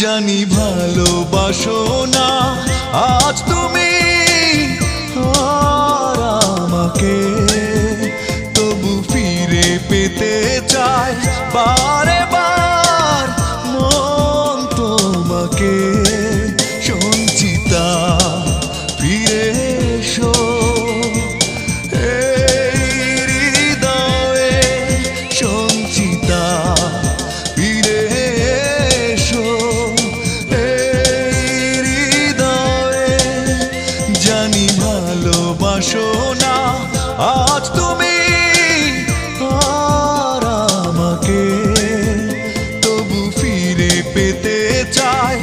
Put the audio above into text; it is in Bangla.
জানি ভালোবাসো না আজ তুমি আর আমাকে, তবু ফিরে পেতে চাই বারে বার মন তোমাকে। সঞ্চিতা ফিরে এসো, এই হৃদয়ে সঞ্চিতা ফিরে এসো, এই হৃদয়ে। জানি ভালোবাসো না আজ তুমি আর আমাকে, তবু ফিরে পেতে চাই।